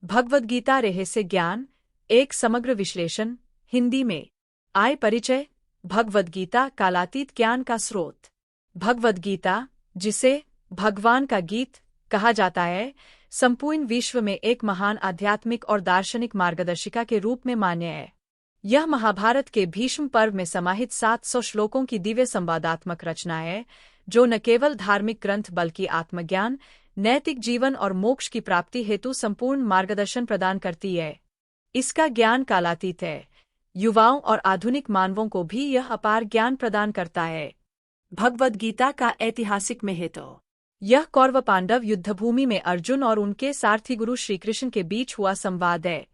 भगवद गीता रहस्य ज्ञान एक समग्र विश्लेषण। हिंदी में। आय परिचय। भगवद गीता कालातीत ज्ञान का स्रोत। भगवद गीता, जिसे भगवान का गीत कहा जाता है, संपूर्ण विश्व में एक महान आध्यात्मिक और दार्शनिक मार्गदर्शिका के रूप में मान्य है। यह महाभारत के भीष्म पर्व में समाहित 700 श्लोकों की दिव्य संवादात्मक रचना है, जो न केवल धार्मिक ग्रंथ बल्कि आत्मज्ञान, नैतिक जीवन और मोक्ष की प्राप्ति हेतु संपूर्ण मार्गदर्शन प्रदान करती है। इसका ज्ञान कालातीत है, युवाओं और आधुनिक मानवों को भी यह अपार ज्ञान प्रदान करता है। भगवद गीता का ऐतिहासिक महत्व। यह कौरव पांडव युद्धभूमि में अर्जुन और उनके सारथी गुरु श्रीकृष्ण के बीच हुआ संवाद है।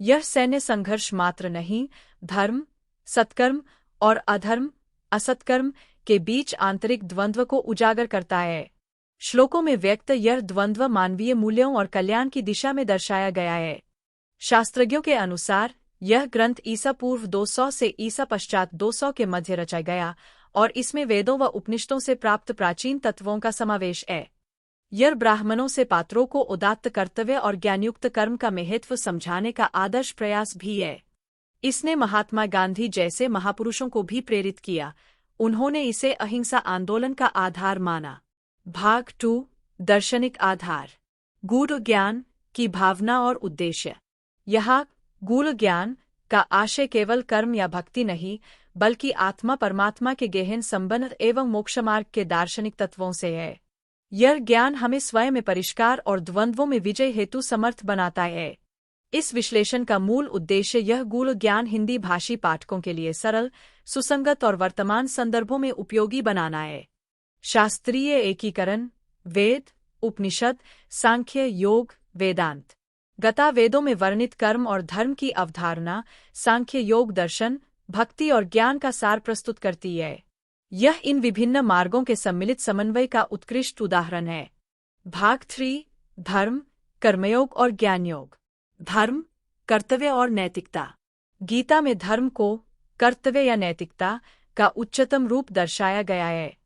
यह सैन्य संघर्ष मात्र नहीं, धर्म, सत्कर्म और अधर्म, असत्कर्म के बीच आंतरिक द्वंद्व को उजागर करता है। श्लोकों में व्यक्त यह द्वंद्व मानवीय मूल्यों और कल्याण की दिशा में दर्शाया गया है। शास्त्रज्ञों के अनुसार यह ग्रंथ ईसा पूर्व 200 से ईसा पश्चात 200 के मध्य रचा गया और इसमें वेदों व उपनिषदों से प्राप्त प्राचीन तत्वों का समावेश है। यह ब्राह्मणों से पात्रों को उदात्त कर्तव्य और ज्ञानयुक्त कर्म का महत्व समझाने का आदर्श प्रयास भी है। इसने महात्मा गांधी जैसे महापुरुषों को भी प्रेरित किया। उन्होंने इसे अहिंसा आंदोलन का आधार माना। भाग 2। दार्शनिक आधार। गूढ़ ज्ञान की भावना और उद्देश्य। यहाँ गूढ़ ज्ञान का आशय केवल कर्म या भक्ति नहीं, बल्कि आत्मा परमात्मा के गहन संबंध एवं मोक्षमार्ग के दार्शनिक तत्वों से है। यह ज्ञान हमें स्वयं में परिष्कार और द्वंद्वों में विजय हेतु समर्थ बनाता है। इस विश्लेषण का मूल उद्देश्य यह गूढ़ ज्ञान हिंदी भाषी पाठकों के लिए सरल, सुसंगत और वर्तमान संदर्भों में उपयोगी बनाना है। शास्त्रीय एकीकरण। वेद, उपनिषद, सांख्य, योग, वेदांत। गता वेदों में वर्णित कर्म और धर्म की अवधारणा सांख्य योग दर्शन, भक्ति और ज्ञान का सार प्रस्तुत करती है। यह इन विभिन्न मार्गों के सम्मिलित समन्वय का उत्कृष्ट उदाहरण है। भाग 3। धर्म, कर्मयोग और ज्ञानयोग। धर्म, कर्तव्य और नैतिकता। गीता में धर्म को कर्तव्य या नैतिकता का उच्चतम रूप दर्शाया गया है।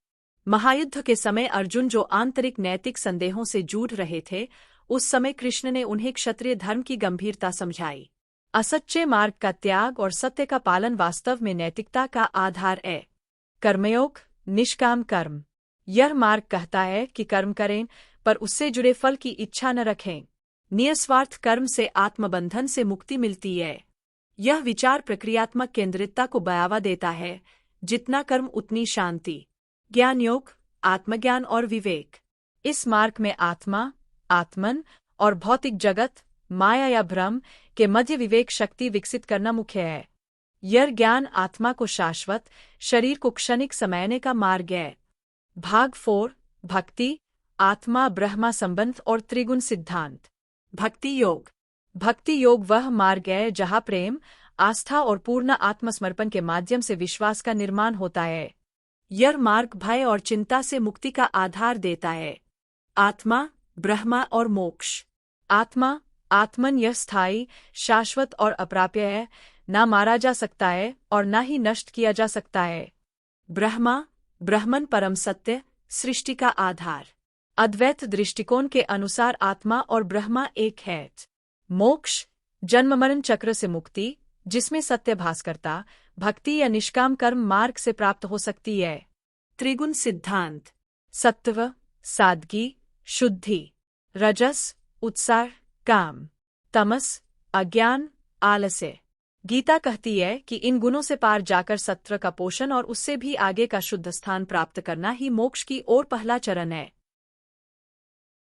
महायुद्ध के समय अर्जुन जो आंतरिक नैतिक संदेहों से जूझ रहे थे, उस समय कृष्ण ने उन्हें क्षत्रिय धर्म की गंभीरता समझाई। असच्चे मार्ग का त्याग और सत्य का पालन वास्तव में नैतिकता का आधार है। कर्मयोग, निष्काम कर्म। यह मार्ग कहता है कि कर्म करें, पर उससे जुड़े फल की इच्छा न रखें। निस्वार्थ कर्म से आत्मबंधन से मुक्ति मिलती है। यह विचार प्रक्रियात्मक केंद्रितता को बढ़ावा देता है। जितना कर्म उतनी शांति। ज्ञान योग, आत्मज्ञान और विवेक। इस मार्ग में आत्मा, आत्मन और भौतिक जगत, माया या भ्रम के मध्य विवेक शक्ति विकसित करना मुख्य है। यह ज्ञान आत्मा को शाश्वत, शरीर को क्षणिक समझने का मार्ग है। भाग 4। भक्ति, आत्मा ब्रह्मा संबंध और त्रिगुण सिद्धांत। भक्ति योग। भक्ति योग वह मार्ग है जहाँ प्रेम, आस्था और पूर्ण आत्मसमर्पण के माध्यम से विश्वास का निर्माण होता है। यह मार्ग भय और चिंता से मुक्ति का आधार देता है। आत्मा, ब्रह्मा और मोक्ष। आत्मा, आत्मन यह स्थायी, शाश्वत और अप्राप्य है, ना मारा जा सकता है और ना ही नष्ट किया जा सकता है। ब्रह्मा, ब्रह्मन परम सत्य, सृष्टि का आधार। अद्वैत दृष्टिकोण के अनुसार आत्मा और ब्रह्मा एक है। मोक्ष, जन्म मरण चक्र से मुक्ति, जिसमें सत्य भास्करता, भक्ति या निष्काम कर्म मार्ग से प्राप्त हो सकती है। त्रिगुण सिद्धांत। सत्व, सादगी, शुद्धि। रजस, उत्साह, काम। तमस, अज्ञान, आलस्य। गीता कहती है कि इन गुणों से पार जाकर सत्व का पोषण और उससे भी आगे का शुद्ध स्थान प्राप्त करना ही मोक्ष की ओर पहला चरण है।